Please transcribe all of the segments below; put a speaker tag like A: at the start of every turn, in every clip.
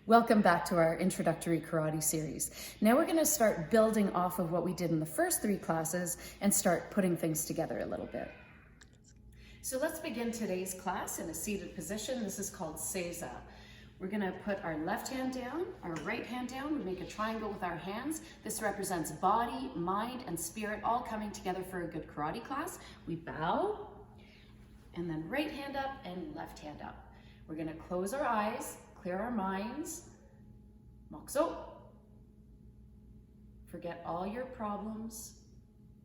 A: Welcome back to our introductory karate series. Now we're going to start building off of what we did in the first 3 classes and start putting things together a little bit. So let's begin today's class in a seated position. This is called SEIZA. We're going to put our left hand down, our right hand down. We make a triangle with our hands. This represents body, mind, and spirit all coming together for a good karate class. We bow, and then right hand up and left hand up. We're going to close our eyes, clear our minds. MOKUSO. Forget all your problems,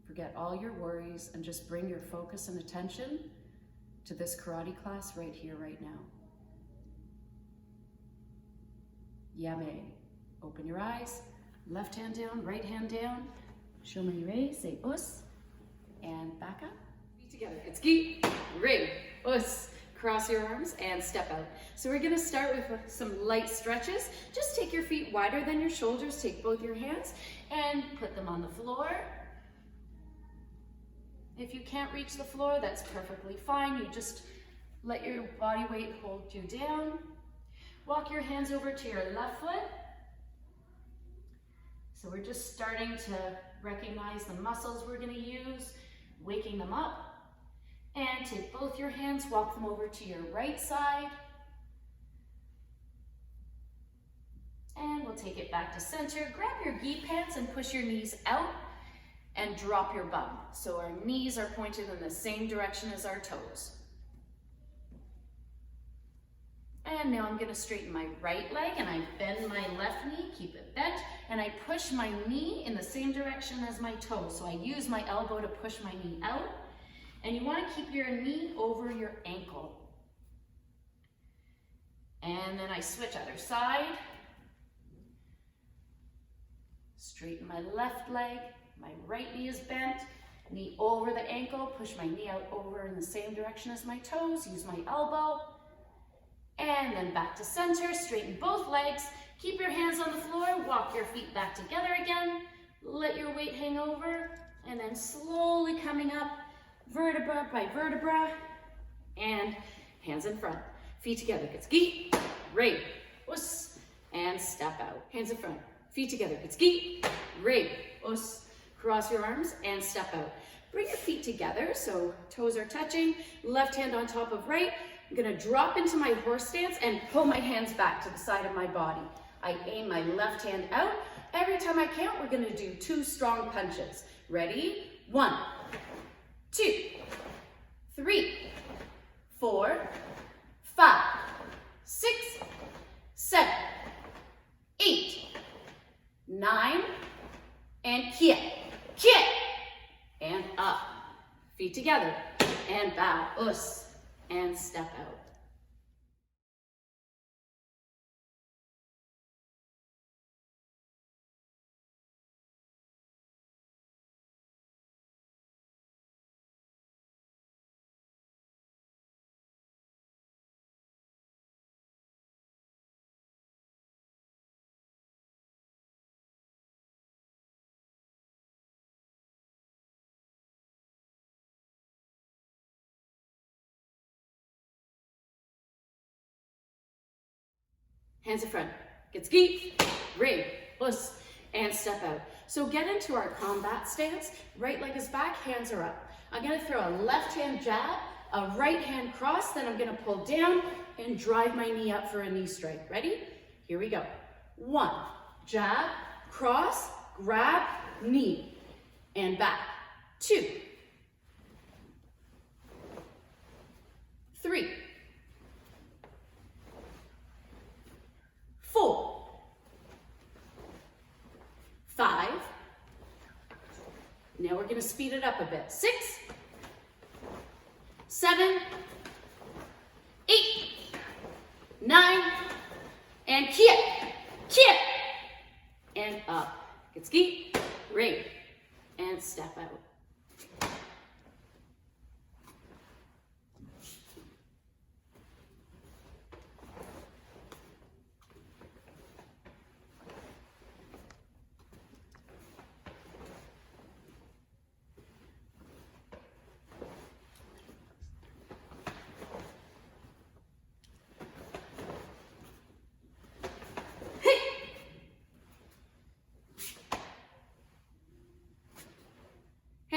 A: forget all your worries, and just bring your focus and attention to this karate class right here, right now. Yame. Open your eyes, left hand down, right hand down. Shomen rei, say us, and back up. Feet together. It's gi, rei, us. Cross your arms and step out. So we're gonna start with some light stretches. Just take your feet wider than your shoulders. Take both your hands and put them on the floor. If you can't reach the floor, that's perfectly fine. You just let your body weight hold you down. Walk your hands over to your left foot. So we're just starting to recognize the muscles we're gonna use, waking them up. And take both your hands, walk them over to your right side. And we'll take it back to center. Grab your gi pants and push your knees out and drop your bum. So our knees are pointed in the same direction as our toes. And now I'm gonna straighten my right leg and I bend my left knee, keep it bent, and I push my knee in the same direction as my toes. So I use my elbow to push my knee out. And you want to keep your knee over your ankle. And then I switch other side. Straighten my left leg. My right knee is bent. Knee over the ankle. Push my knee out over in the same direction as my toes. Use my elbow. And then back to center. Straighten both legs. Keep your hands on the floor. Walk your feet back together again. Let your weight hang over. And then slowly coming up. Vertebra by vertebra, and hands in front. Feet together, it's gi, rei, us, and step out. Hands in front, feet together, it's gi, rei, us. Cross your arms and step out. Bring your feet together so toes are touching, left hand on top of right. I'm gonna drop into my horse stance and pull my hands back to the side of my body. I aim my left hand out. Every time I count, we're gonna do 2 strong punches. Ready? 1, 2, 3, 4, 5, 6, 7, 8, 9, and kick, and up. Feet together, and bow, us, and step out. Hands in front, get gi, rei, us, and step out. So get into our combat stance. Right leg is back, hands are up. I'm gonna throw a left hand jab, a right hand cross, then I'm gonna pull down and drive my knee up for a knee strike. Ready? Here we go. 1, jab, cross, grab, knee, and back. 2, 3, 4, 5. Now we're going to speed it up a bit. 6, 7, 8, 9, and kick, and up. Get gi, rei, and step out.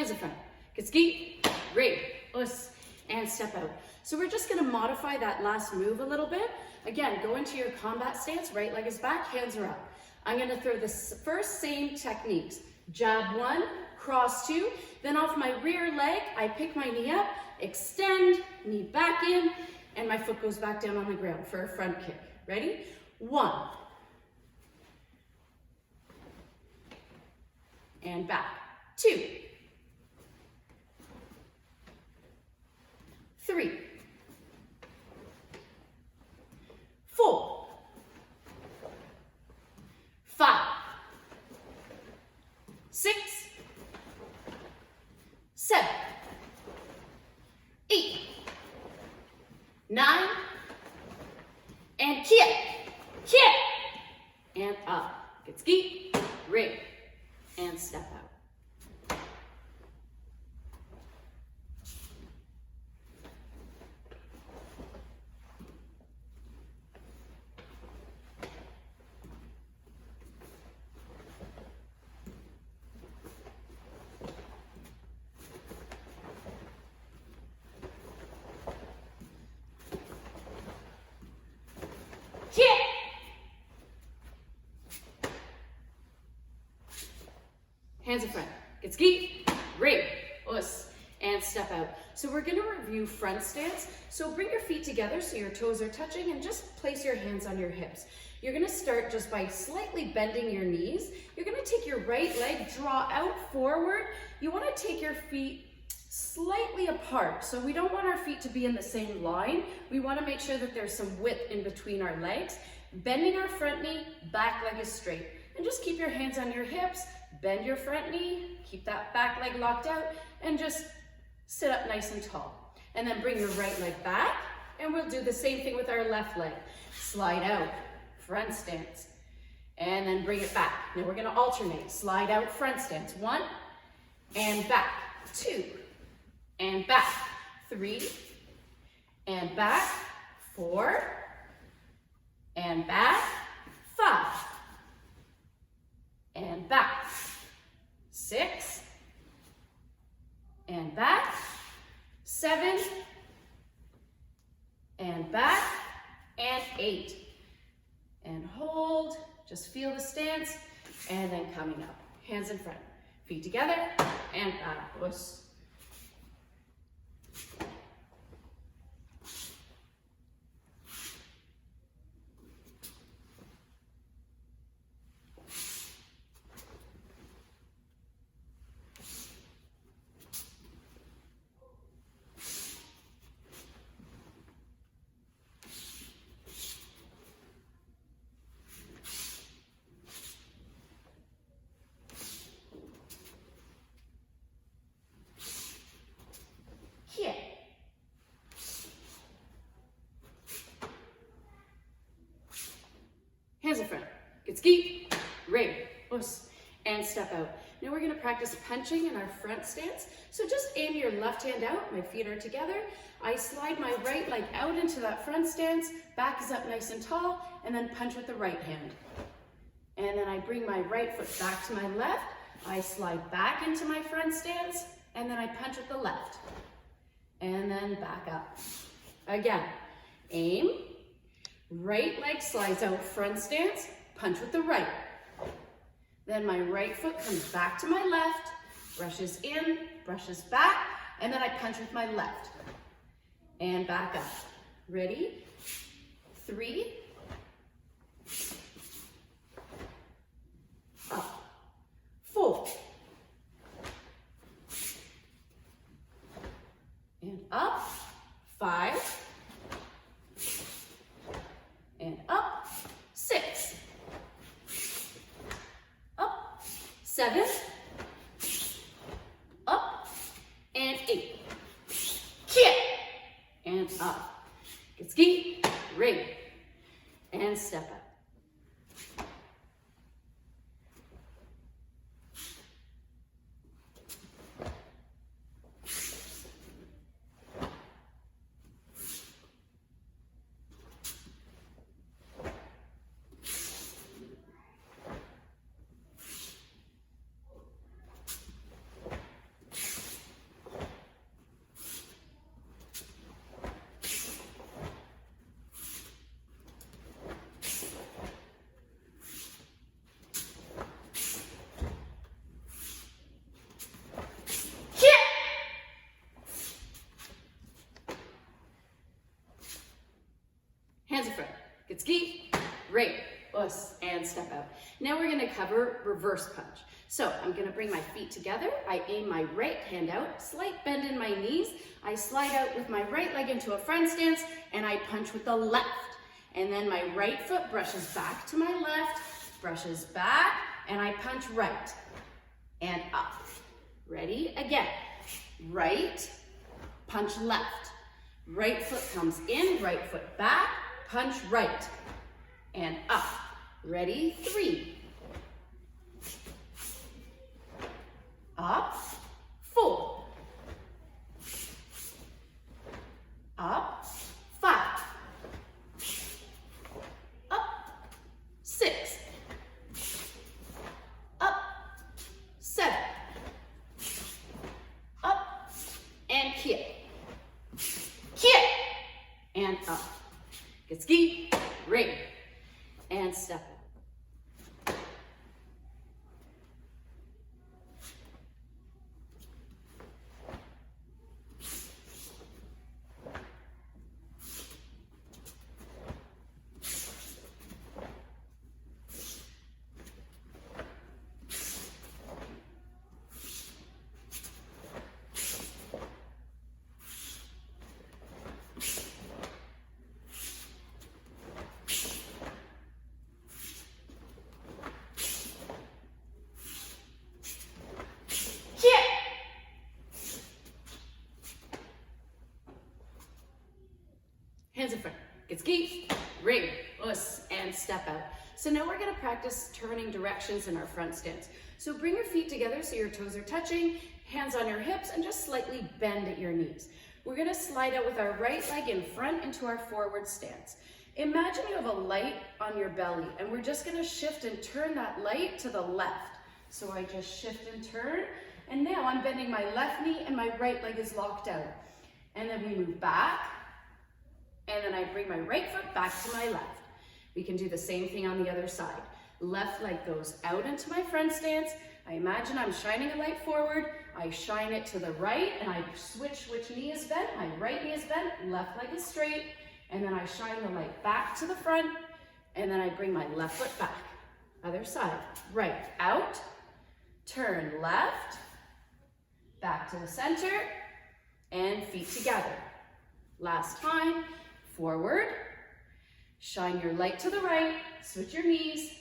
A: Hands in front. Get ski, rig, us, and step out. So we're just gonna modify that last move a little bit. Again, go into your combat stance, right leg is back, hands are up. I'm gonna throw the first same techniques. Jab 1, cross 2, then off my rear leg, I pick my knee up, extend, knee back in, and my foot goes back down on the ground for a front kick. Ready? 1. And back. 2. 3. 4. 5. 6. 7. 8. 9. And kick. Kick. And up. Get ski, rig, and step out. Hands in front. Get ski, rig, us, and step out. So we're gonna review front stance. So bring your feet together so your toes are touching and just place your hands on your hips. You're gonna start just by slightly bending your knees. You're gonna take your right leg, draw out forward. You wanna take your feet slightly apart. So we don't want our feet to be in the same line. We wanna make sure that there's some width in between our legs. Bending our front knee, back leg is straight. And just keep your hands on your hips. Bend your front knee, keep that back leg locked out, and just sit up nice and tall. And then bring your right leg back, and we'll do the same thing with our left leg. Slide out, front stance, and then bring it back. Now we're gonna alternate. Slide out, front stance. 1, and back. 2, and back. 3, and back. 4, and back. 5, and back. 6, and back. 7, and back. And 8. And hold, just feel the stance, and then coming up. Hands in front, feet together, and back. Us. Hands in front. Get ski, rig, us, and step out. Now we're gonna practice punching in our front stance. So just aim your left hand out, my feet are together. I slide my right leg out into that front stance, back is up nice and tall, and then punch with the right hand. And then I bring my right foot back to my left, I slide back into my front stance, and then I punch with the left. And then back up. Again, aim. Right leg slides out, front stance, punch with the right. Then my right foot comes back to my left, brushes in, brushes back, and then I punch with my left. And back up. Ready? 3. Up. 4. And up. 5. And up. 6. Up. 7. Up. And 8. Kick. And up. Get ski. Rig. great, and step out. Now we're gonna cover reverse punch. So I'm gonna bring my feet together, I aim my right hand out, slight bend in my knees, I slide out with my right leg into a front stance, and I punch with the left. And then my right foot brushes back to my left, brushes back, and I punch right, and up. Ready? Again, right, punch left. Right foot comes in, right foot back, punch right, and up. Ready? 3. Up, 4. Up, 5. Up, 6. Up, 7. Up, and kick. Kick, and up. Get ski, ring, and step. Hands in front, get ski, ring, and step out. So now we're gonna practice turning directions in our front stance. So bring your feet together so your toes are touching, hands on your hips, and just slightly bend at your knees. We're gonna slide out with our right leg in front into our forward stance. Imagine you have a light on your belly, and we're just gonna shift and turn that light to the left. So I just shift and turn, and now I'm bending my left knee and my right leg is locked out. And then we move back, and then I bring my right foot back to my left. We can do the same thing on the other side. Left leg goes out into my front stance. I imagine I'm shining a light forward. I shine it to the right, and I switch which knee is bent. My right knee is bent, left leg is straight, and then I shine the light back to the front, and then I bring my left foot back. Other side, right, out, turn left, back to the center, and feet together. Last time, forward, shine your light to the right, switch your knees,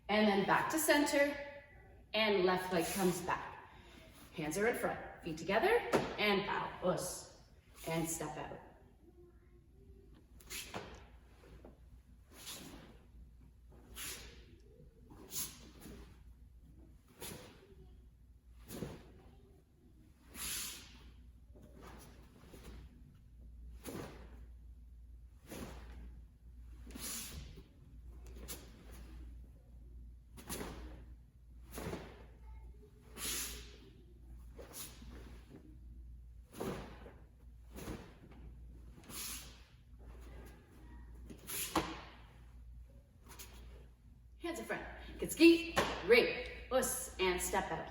A: and then back to center, and left leg comes back. Hands are in front, feet together, and bow, and step out. Hands in front, get ski, ring, and step out.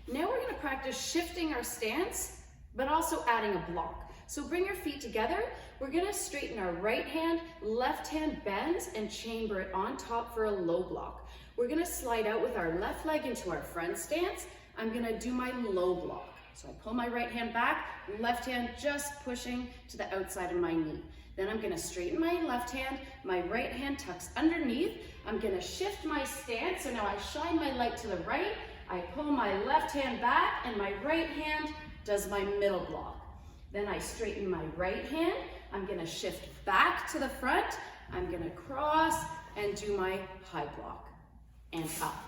A: Now we're gonna practice shifting our stance, but also adding a block. So bring your feet together. We're gonna straighten our right hand, left hand bends, and chamber it on top for a low block. We're gonna slide out with our left leg into our front stance. I'm gonna do my low block. So I pull my right hand back, left hand just pushing to the outside of my knee. Then I'm gonna straighten my left hand, my right hand tucks underneath. I'm gonna shift my stance, so now I shine my light to the right, I pull my left hand back, and my right hand does my middle block. Then I straighten my right hand, I'm gonna shift back to the front, I'm gonna cross and do my high block, and up.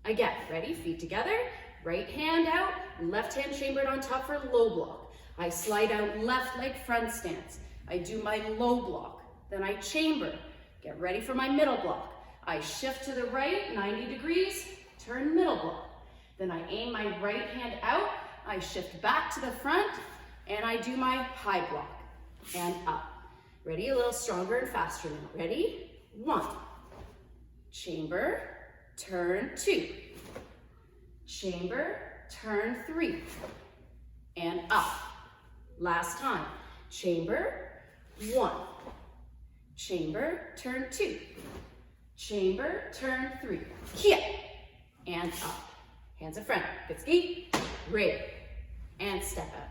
A: Again, ready, feet together, right hand out, left hand chambered on top for low block. I slide out left leg front stance. I do my low block, then I chamber. Get ready for my middle block. I shift to the right, 90 degrees, turn middle block. Then I aim my right hand out, I shift back to the front, and I do my high block, and up. Ready, a little stronger and faster now. Ready? 1, chamber, turn 2, chamber, turn 3, and up. Last time, chamber, 1, chamber, turn 2, chamber, turn, 3, kick, and up. Hands in front, good ski, rig, and step out.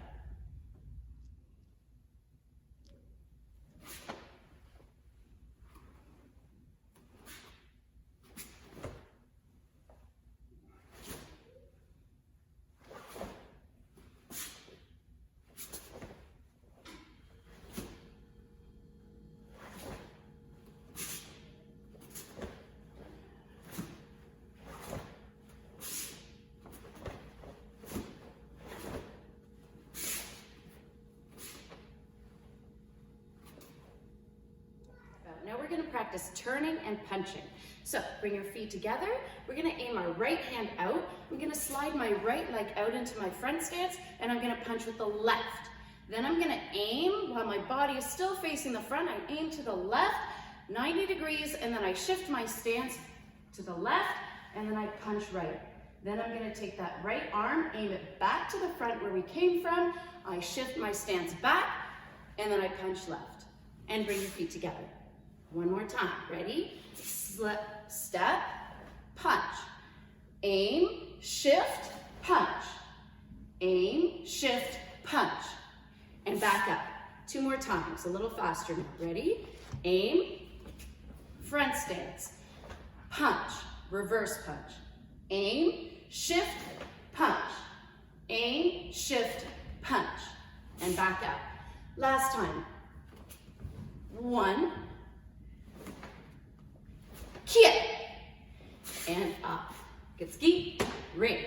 A: Now we're going to practice turning and punching. So bring your feet together. We're going to aim our right hand out. I'm going to slide my right leg out into my front stance, and I'm going to punch with the left. Then I'm going to aim while my body is still facing the front. I aim to the left, 90 degrees, and then I shift my stance to the left, and then I punch right. Then I'm going to take that right arm, aim it back to the front where we came from. I shift my stance back, and then I punch left. And bring your feet together. One more time, ready? Step, punch. Aim, shift, punch. Aim, shift, punch. And back up. 2 more times, a little faster now. Ready? Aim, front stance, punch, reverse punch. Aim, shift, punch. Aim, shift, punch. And back up. Last time. 1, kick, and up. Good ski, ring.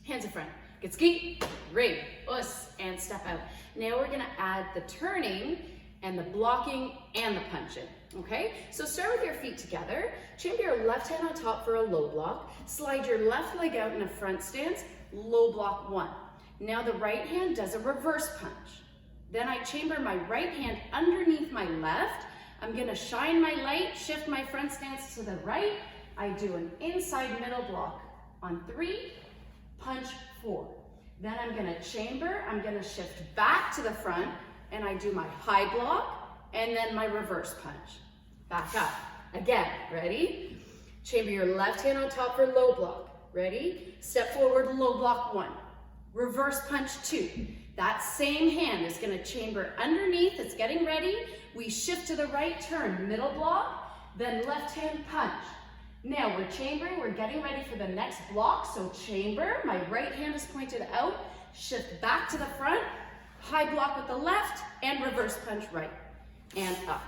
A: Hands in front. Good ski, ring, and step out. Now we're gonna add the turning and the blocking and the punching, okay? So start with your feet together. Chamber your left hand on top for a low block. Slide your left leg out in a front stance, low block 1. Now the right hand does a reverse punch. Then I chamber my right hand underneath my left. I'm gonna shine my light, shift my front stance to the right. I do an inside middle block on 3, punch 4. Then I'm gonna chamber, I'm gonna shift back to the front, and I do my high block, and then my reverse punch. Back up. Again, ready? Chamber your left hand on top for low block. Ready? Step forward, low block 1. Reverse punch 2. That same hand is gonna chamber underneath, it's getting ready. We shift to the right, turn, middle block, then left hand punch. Now we're chambering, we're getting ready for the next block, so chamber, my right hand is pointed out, shift back to the front, high block with the left, and reverse punch right, and up.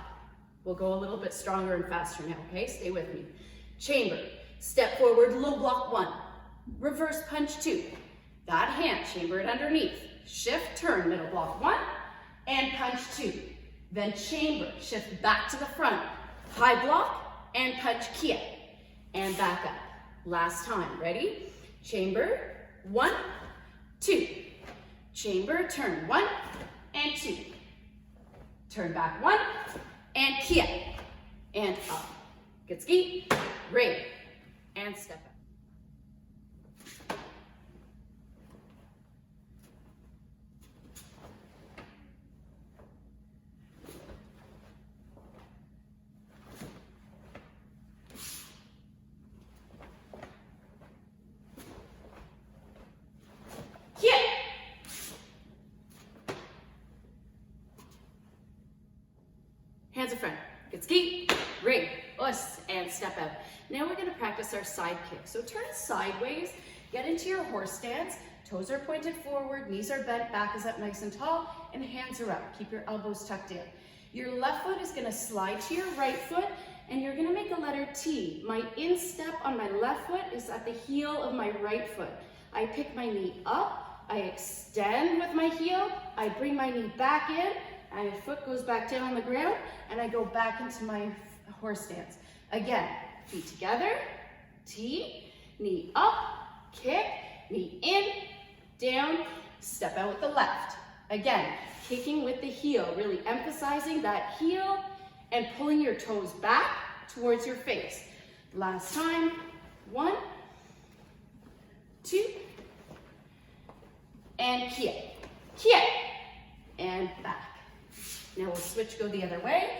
A: We'll go a little bit stronger and faster now, okay? Stay with me. Chamber, step forward, low block 1, reverse punch 2. That hand, chamber it underneath, shift, turn, middle block 1, and punch 2. Then chamber, shift back to the front, high block, and punch kick. And back up. Last time, ready? Chamber, 1, 2. Chamber, turn, 1 and 2. Turn back 1 and kick. And up. Good ski, ring, and step up. Hands in front. Good ski, ring, and step out. Now we're gonna practice our side kick. So turn sideways, get into your horse stance, toes are pointed forward, knees are bent, back is up nice and tall, and hands are up. Keep your elbows tucked in. Your left foot is gonna slide to your right foot, and you're gonna make a letter T. My instep on my left foot is at the heel of my right foot. I pick my knee up, I extend with my heel, I bring my knee back in, and my foot goes back down on the ground, and I go back into my horse stance. Again, feet together, T, knee up, kick, knee in, down,
B: step out with the left. Again, kicking with the heel, really emphasizing that heel and pulling your toes back towards your face. Last time, 1, 2, and kick, and back. Now we'll switch, go the other way.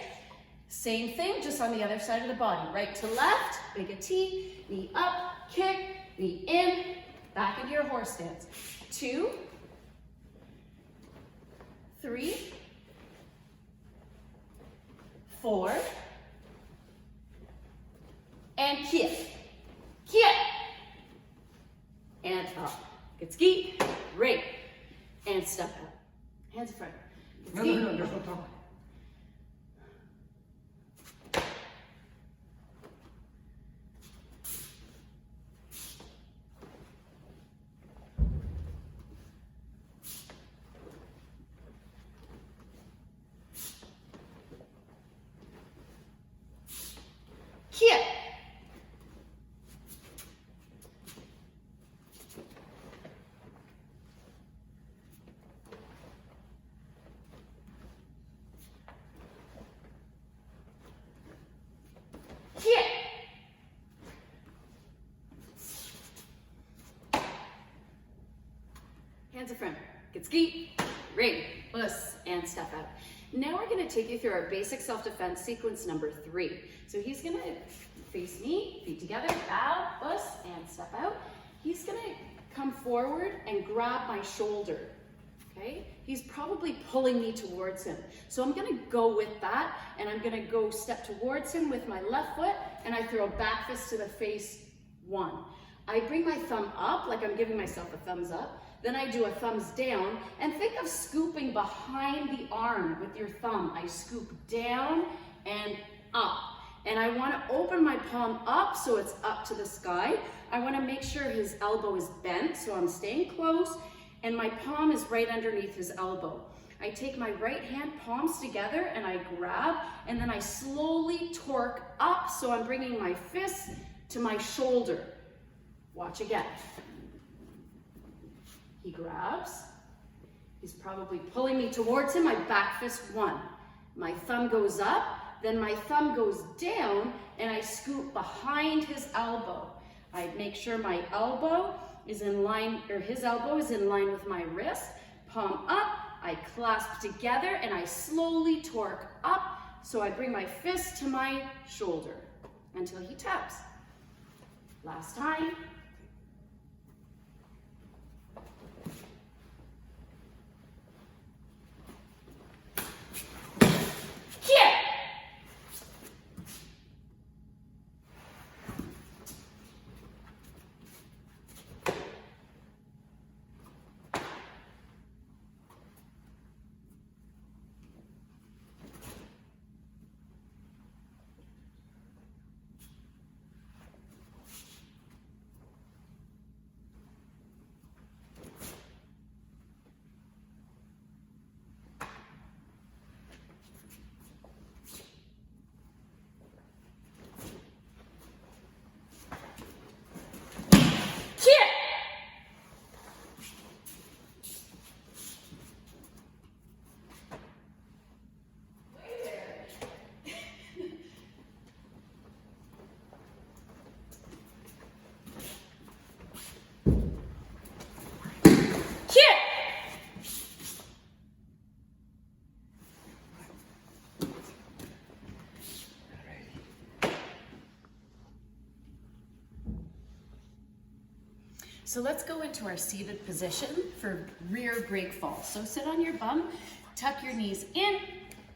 B: Same thing, just on the other side of the body. Right to left, make a T, knee up, kick, knee in, back into your horse stance. 2, 3, 4, and kick, and up. Good ski, right, and step out. Hands in front. Good ski.
C: No, there's no time.
B: Kick. Kick. Hands in front. Good ski. Ring. Puss. And step out. Now we're going to take you through our basic self-defense sequence number 3. So he's going to face me, feet together, bow, puss, and step out. He's going to come forward and grab my shoulder. Okay? He's probably pulling me towards him. So I'm going to go with that, and I'm going to go step towards him with my left foot, and I throw a back fist to the face, 1. I bring my thumb up, like I'm giving myself a thumbs up. Then I do a thumbs down, and think of scooping behind the arm with your thumb. I scoop down and up. And I want to open my palm up so it's up to the sky. I want to make sure his elbow is bent, so I'm staying close, and my palm is right underneath his elbow. I take my right hand palms together and I grab, and then I slowly torque up, so I'm bringing my fist to my shoulder. Watch again. He grabs. He's probably pulling me towards him. I back fist 1. My thumb goes up, then my thumb goes down, and I scoop behind his elbow. I make sure my elbow is in line, or his elbow is in line with my wrist. Palm up, I clasp together, and I slowly torque up, so I bring my fist to my shoulder until he taps. Last time. So let's go into our seated position for rear break fall. So sit on your bum, tuck your knees in,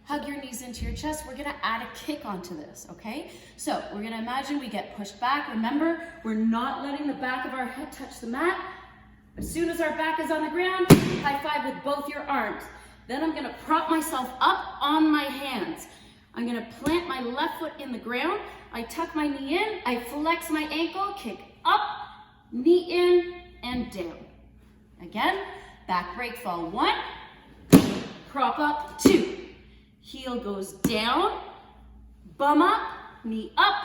B: hug your knees into your chest. We're gonna add a kick onto this, okay? So we're gonna imagine we get pushed back. Remember, we're not letting the back of our head touch the mat. As soon as our back is on the ground, high five with both your arms. Then I'm gonna prop myself up on my hands. I'm gonna plant my left foot in the ground. I tuck my knee in, I flex my ankle, kick up, knee in and down. Again, back break fall 1, prop up 2. Heel goes down, bum up, knee up,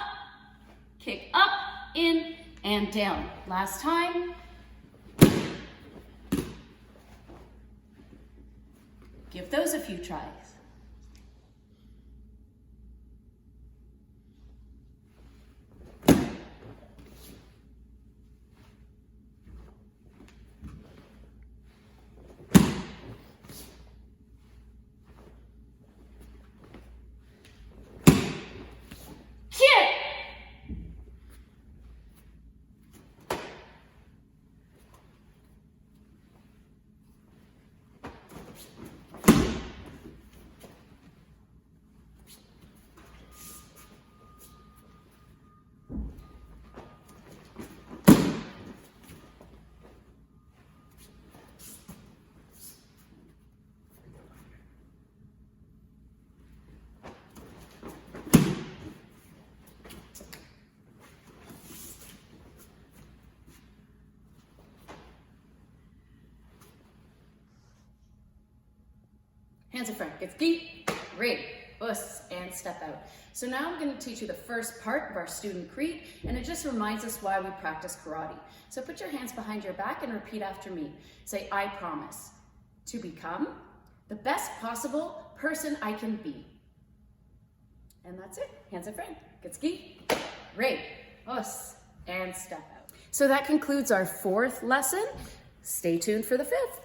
B: kick up, in and down. Last time.
A: Give those a few tries. Hands in front, get ski, ring, us, and step out. So now I'm going to teach you the first part of our student creed, and it just reminds us why we practice karate. So put your hands behind your back and repeat after me. Say, I promise to become the best possible person I can be. And that's it. Hands in front, get ski, ring, us, and step out. So that concludes our 4th lesson. Stay tuned for the 5th.